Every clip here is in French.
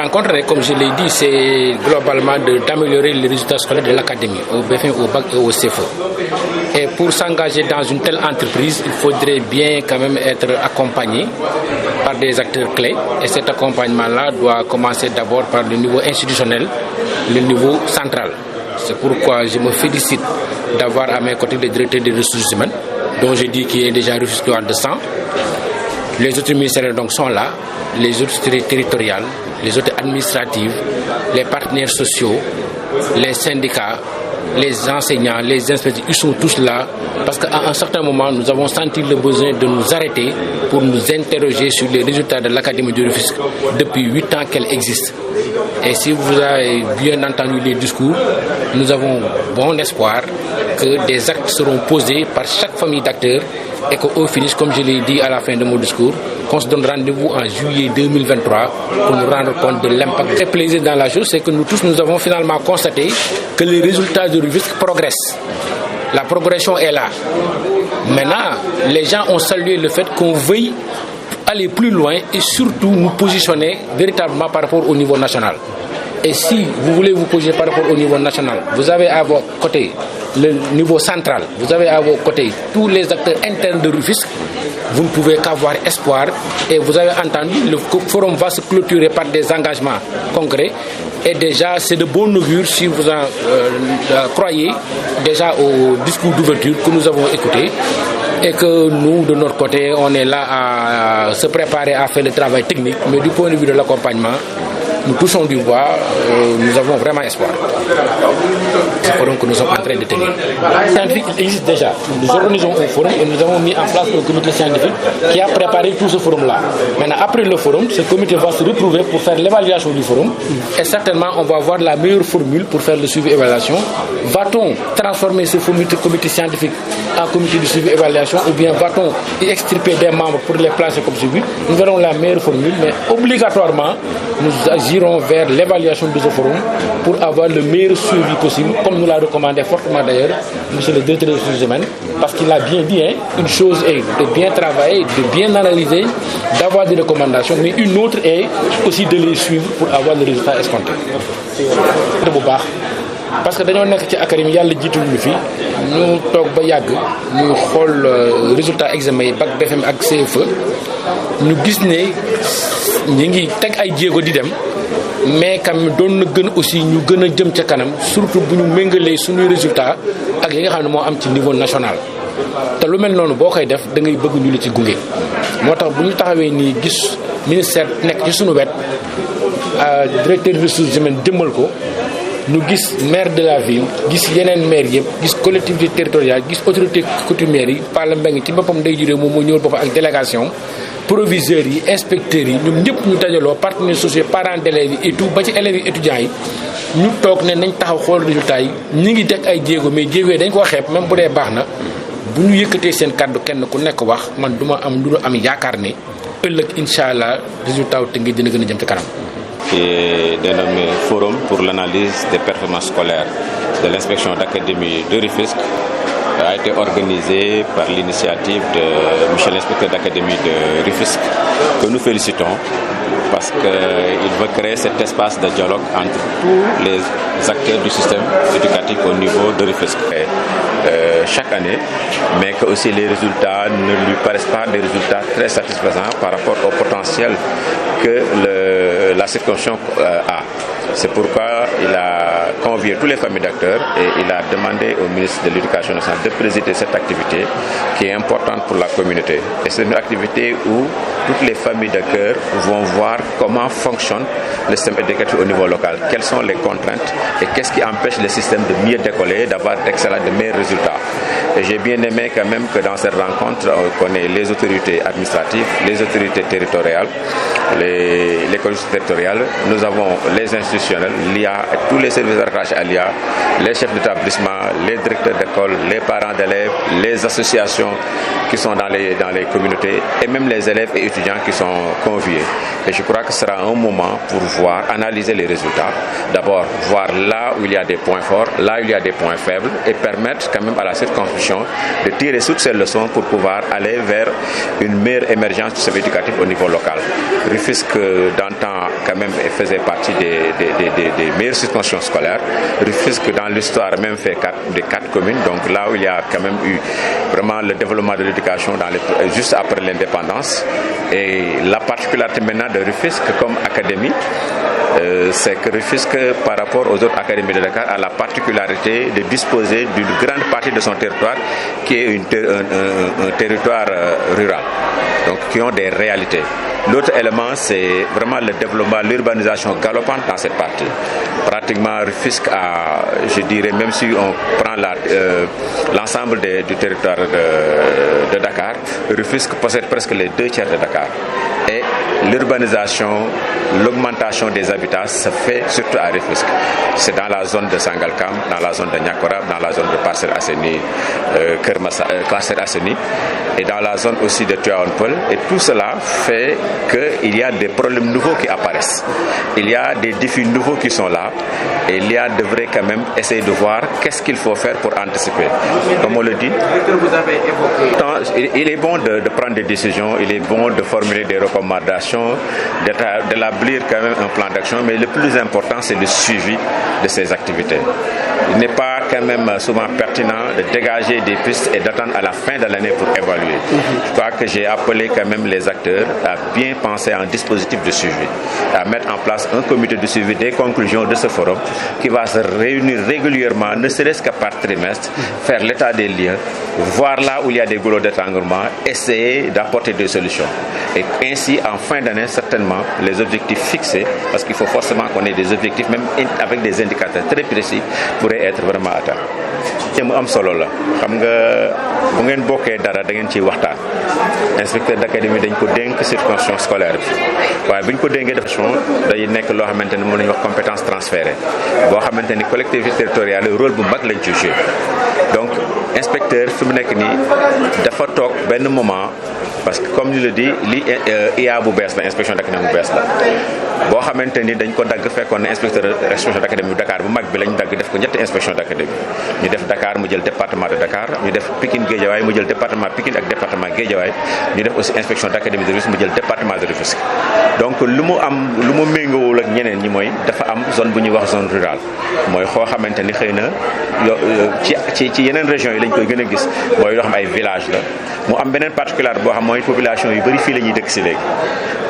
rencontre, comme je l'ai dit, c'est globalement d'améliorer les résultats scolaires de l'académie, au BFM, au BAC et au CFE. Et pour s'engager dans une telle entreprise, il faudrait bien quand même être accompagné par des acteurs clés. Et cet accompagnement-là doit commencer d'abord par le niveau institutionnel, le niveau central. C'est pourquoi je me félicite d'avoir à mes côtés le directeur des ressources humaines, dont je dis qu'il est déjà rufisquois de sang. Les autres ministères donc sont là, les autres territoriales, les autres administratives, les partenaires sociaux, les syndicats, les enseignants, les inspecteurs, ils sont tous là parce qu'à un certain moment, nous avons senti le besoin de nous arrêter pour nous interroger sur les résultats de l'Académie de Rufisque depuis 8 ans qu'elle existe. Et si vous avez bien entendu les discours, nous avons bon espoir que des actes seront posés par chaque famille d'acteurs et qu'au finish, comme je l'ai dit à la fin de mon discours, qu'on se donne rendez-vous en juillet 2023 pour nous rendre compte de l'impact. Très plaisir dans la chose, c'est que nous tous, nous avons finalement constaté que les résultats de Rufisque progressent. La progression est là. Maintenant, les gens ont salué le fait qu'on veuille aller plus loin et surtout nous positionner véritablement par rapport au niveau national. Et si vous voulez vous positionner par rapport au niveau national, vous avez à vos côtés le niveau central, vous avez à vos côtés tous les acteurs internes de Rufisque, vous ne pouvez qu'avoir espoir. Et vous avez entendu, le forum va se clôturer par des engagements concrets. Et déjà, c'est de bon augure si vous en croyez déjà au discours d'ouverture que nous avons écouté. Et que nous, de notre côté, on est là à se préparer à faire le travail technique. Mais du point de vue de l'accompagnement, nous touchons du bois, nous avons vraiment espoir. C'est le forum que nous sommes en train de tenir. Le scientifique existe déjà. Nous organisons un forum et nous avons mis en place un comité scientifique qui a préparé tout ce forum-là. Maintenant, après le forum, ce comité va se retrouver pour faire l'évaluation du forum. Et certainement, on va voir la meilleure formule pour faire le suivi évaluation. Va-t-on transformer ce comité scientifique en comité de suivi évaluation ou bien va-t-on y extirper des membres pour les placer comme suivi? Nous verrons la meilleure formule, mais obligatoirement, nous agirons vers l'évaluation de ce forum pour avoir le meilleur suivi possible, comme nous l'a recommandé fortement d'ailleurs monsieur le directeur des ressources humaines, parce qu'il a bien dit, une chose est de bien travailler, de bien analyser, d'avoir des recommandations, mais une autre est aussi de les suivre pour avoir le résultat escompté. Parce que dañoo nekk ci académie yàlla jiitul ñu fi ñu toog ba yàgg ñu xool résultat examen yi bac BFM ak CFE ñu gis ne ñi ngi teg ay jéego di dem mais quand même doon na gën aussi ñu gën a jëm ca kanam surtout bu ñu méngalee suñuy résultat ak li nga xam ne moo am ci niveau national. te lu mel noonu boo koy def da ngay bëgg ñu la ci gunge moo tax bu ñu taxawee nii gis ministère nekk ci suñu wet directeur des ressources humaines jëmmal ko. Nous gis maire de la ville gis yeneen maire yëpp gis collectivité territoriale gis autorité coutumière yi Palla Mbengue ci boppam day juree moom moo ñëwal boppam ak délégation proviseurs yi inspecteurs yi ñoom ñëpp ñu dajaloo partenaires sociaux parents d'élèves yi et tout ba ci élèves yi étudiants yi ñu toog ne nañ taxaw xool résultats yi ñi ngi teg ay jéego mais jéego yi dañ koo xeeb même bu dee baax na bu ñu yëkkatee seen kàddu kenn ku nekk wax man duma am lu am yaakaar ne ëllëg incha allah résultat wu Tëngéej dina gën a jëm ci kanam. Qui est dénommé Forum pour l'analyse des performances scolaires de l'inspection d'académie de Rufisque a été organisé par l'initiative de monsieur l'inspecteur d'académie de Rufisque, que nous félicitons parce qu'il veut créer cet espace de dialogue entre tous les acteurs du système éducatif au niveau de Rufisque. Chaque année, mais que aussi les résultats ne lui paraissent pas des résultats très satisfaisants par rapport au potentiel que la circonscription a. C'est pourquoi il a convié tous les familles d'acteurs et il a demandé au ministre de l'Éducation nationale de présider cette activité qui est importante pour la communauté. Et c'est une activité où toutes les familles d'acteurs vont voir comment fonctionne le système éducatif au niveau local, quelles sont les contraintes et qu'est-ce qui empêche le système de mieux décoller, d'avoir de meilleurs résultats. Et j'ai bien aimé quand même que dans cette rencontre, on connaît les autorités administratives, les autorités territoriales, les collectivités territoriales, nous avons les institutionnels, l'IA et tous les services rattachés à l'IA, les chefs d'établissement, les directeurs d'école, les parents d'élèves, les associations qui sont dans les communautés et même les élèves et étudiants qui sont conviés. Et je crois que ce sera un moment pour voir, analyser les résultats. D'abord, voir là où il y a des points forts, là où il y a des points faibles et permettre quand même à la circonscription de tirer toutes ces leçons pour pouvoir aller vers une meilleure émergence du système éducatif au niveau local. Rufisque, d'antan, quand même, faisait partie des meilleures circonscriptions scolaires. Rufisque, dans l'histoire, même fait des 4 communes. Donc là où il y a quand même eu vraiment le développement de l'éducation juste après l'indépendance. Et la particularité maintenant de Rufisque comme académie, c'est que Rufisque, par rapport aux autres académies de Dakar, a la particularité de disposer d'une grande partie de son territoire qui est un territoire rural, donc qui ont des réalités. L'autre élément, c'est vraiment le développement, l'urbanisation galopante dans cette partie. Pratiquement, Rufisque a, je dirais, même si on prend l'ensemble du territoire de Dakar, Rufisque possède presque les 2 tiers de Dakar. Et l'urbanisation, l'augmentation des habitats se fait surtout à Rufisque. C'est dans la zone de Sangalkam, dans la zone de Niakoram, dans la zone de Parcelles Assainies, Parcelles Assainies, et dans la zone aussi de Tivaouane Peulh. Et tout cela fait qu'il y a des problèmes nouveaux qui apparaissent. Il y a des défis nouveaux qui sont là. Et il devrait quand même essayer de voir qu'est-ce qu'il faut faire pour anticiper. Comme on le dit, il est bon de prendre des décisions, il est bon de formuler des recommandations, d'établir quand même un plan d'action, mais le plus important, c'est le suivi de ces activités. Il n'est pas quand même souvent pertinent de dégager des pistes et d'attendre à la fin de l'année pour évaluer. Je crois que j'ai appelé quand même les acteurs à bien penser à un dispositif de suivi, à mettre en place un comité de suivi des conclusions de ce forum qui va se réunir régulièrement, ne serait-ce que par trimestre, faire l'état des lieux, voir là où il y a des goulots d'étranglement, essayer d'apporter des solutions. Et ainsi, en fin d'année, certainement, les objectifs fixés, parce qu'il faut forcément qu'on ait des objectifs, même avec des indicateurs très précis, pourraient être vraiment atteints. mu am solo la xam nga bu ngeen bokkee dara da ngeen ciy waxtaan inspecteur d'académie dañ ko dénk circonscription scolaire bi waaye bu ñu ko dénkee def day nekk loo xamante ne mën nañu wax compétence transférée boo xamante ni collectivité territoriale rôle bu mag lañ ci joué donc inspecteur fi mu nekk nii dafa toog benn moment parce que comme je le dis li IA bu bees la inspection d'académie bu bees la boo xamante ni dañ ko dagg fekkoon ne inspecteur inspection d'académie bu Dakar bu mag bi lañ dagg def ko ñetti inspection d'académie ñu def Dakar mu jël département de Dakar ñu def Pikine Guédiawaye mu jël département Pikine ak département Guédiawaye ñu def aussi inspection d'académie de Rufisque mu jël département de Rufisque donc lu mu méngoowul ak ñeneen ñi mooy dafa am zone bu ñuy wax zone rurale mooy xoo xamante ni xëy na ci yeneen régions yi lañ koy gën a gis mooy loo xam ay village la mu am beneen particularité boo xam mooy population yu bëri fii la ñuy dëkk si léegi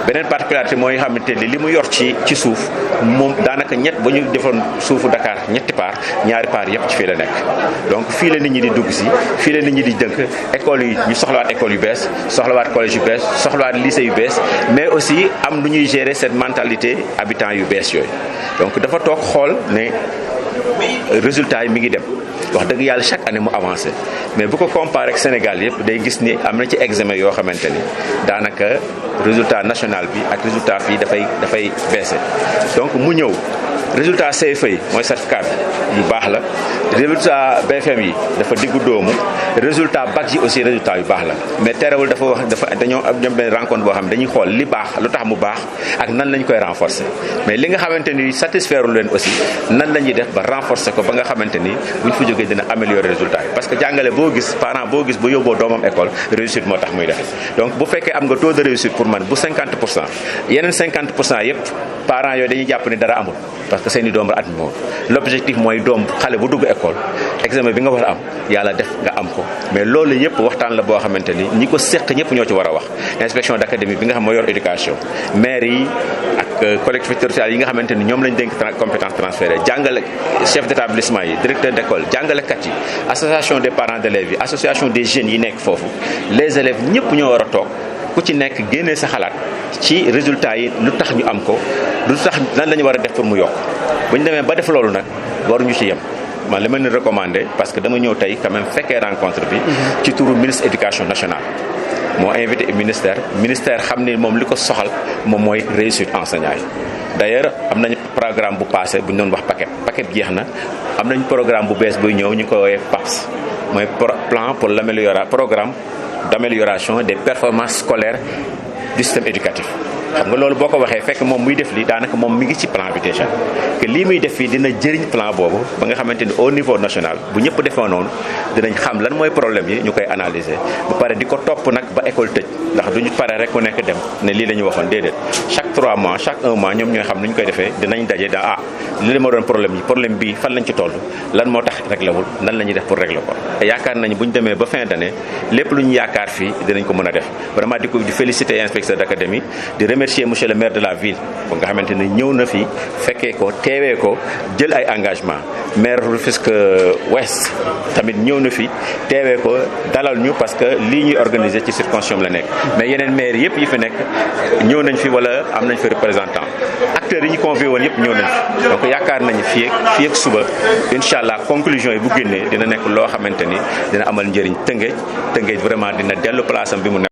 beneen particularité mooy xamante ni li mu yor ci suuf moom daanaka ba ñu defoon suufu Dakar ñetti part ñaari part yëpp ci fii la nekk donc fii la nit ñi di dugg si fii la nit ñi di dënk école yi ñu soxlawaat école yu bees soxlawaat collège yu bees soxlawaat lycée yu bees mais aussi am lu ñuy gérer cette mentalité habitant yu bees yooyu donc dafa toog xool ne résultat yi mi ngi dem wax dëgg yàlla chaque année mu avancé mais bu ko comparé ak Sénégal yëpp day gis ni am na ci examen yoo xamante ni daanaka résultat national bi ak résultat fii dafay baissé donc mu ñëw résultat CFEE yi mooy certificat bi yu baax la résultat BFM yi dafa diggu doomu résultat bac yi aussi résultat yu baax la mais terewul dañoo am benn rencontre boo xam ne dañuy xool li baax lu tax mu baax ak nan lañ koy renforcer mais li nga xamante ni satisfaire leen aussi nan la ñuy def ba renforcer ko ba nga xamante ni buñ fa jógee dina améliorer résultat yi parce que jàngale boo gis parent boo gis bu yóbboo doomam école réussite moo tax muy def donc bu fekkee am nga taux de réussite pour man bu 50% yeneen 50% yëpp parents yooyu dañuy jàpp ni dara amul parce que seeni doom la at mi moom l'objectif mooy doom xale bu dugg école examen bi nga war a am yàlla def nga am ko mais loolu yëpp waxtaan la boo xamante ni ñi ko seq ñëpp ñoo ci war a wax inspection d'académie bi nga xam moo yor éducation maire yi ak collectivités territoriales yi nga xamante ni ñoom lañ dénk compétence transférée jàngale chef d'établissement yi directeur d'école jàngalekat yi association des parents d'élèves yi association des jeunes yi nekk foofu les élèves ñëpp ñoo war a toog ku ci nekk génnee sa xalaat ci résultats yi lu tax ñu am ko lu tax nan la ñu war a def pour mu yokk bu ñu demee ba def loolu nag waruñu ci yem man li ma leen recommandé parce que dama ñëw tey quand même fekkee rencontre bi ci turu ministre éducation nationale moo invité ministère xam ni moom li ko soxal moom mooy réussite enseignant yi d'ailleurs am nañ programme bu passé bu ñu doon wax paquet jeex na am nañ programme bu bees buy ñëw ñu ko woowee PAPS mooy plan pour programme d'amélioration des performances scolaires du système éducatif. xam nga loolu boo ko waxee fekk moom muy def lii daanaka moom mi ngi ci plan bi déjà que lii muy def fii dina jëriñ plan boobu ba nga xamante ni au niveau national bu ñëpp defee noonu dinañ xam lan mooy problème yi ñu koy analyser ba pare di ko topp nag ba école tëj ndax duñu pare rek ku nekk dem ne lii la ñu waxoon déedéet chaque 3 mois chaque 1 mois ñoom ñooy xam ni ñu koy defee dinañ daje li la ma doon problème bi fan lañ ci toll lan moo tax réglé wul nan la ñuy def pour régler ko te yaakaar nañu bu ñu demee ba fin d'année lépp lu ñu yaakaar fii dinañ ko mën a def vraiment di féliciter inspecteur d'académie di remercier monsieur le maire de la ville ba nga xamante ne ñëw na fi fekkee ko teewee ko jël ay engagement maire Rufisque Ouest tamit ñëw na fi teewee ko dalal ñu parce que lii ñuy organiser ci circonscription la nekk mais yeneen maire yëpp yi fi nekk ñëw nañ fi wala am nañ fi représentant acteurs yi ñu convié woon yëpp ñëw nañ fi donc yaakaar nañu fii ak suba incha allah conclusion yi bu génnee dina nekk loo xamante ni dina amal njëriñ Tëngéej vraiment dina dellu place am bi mu nekk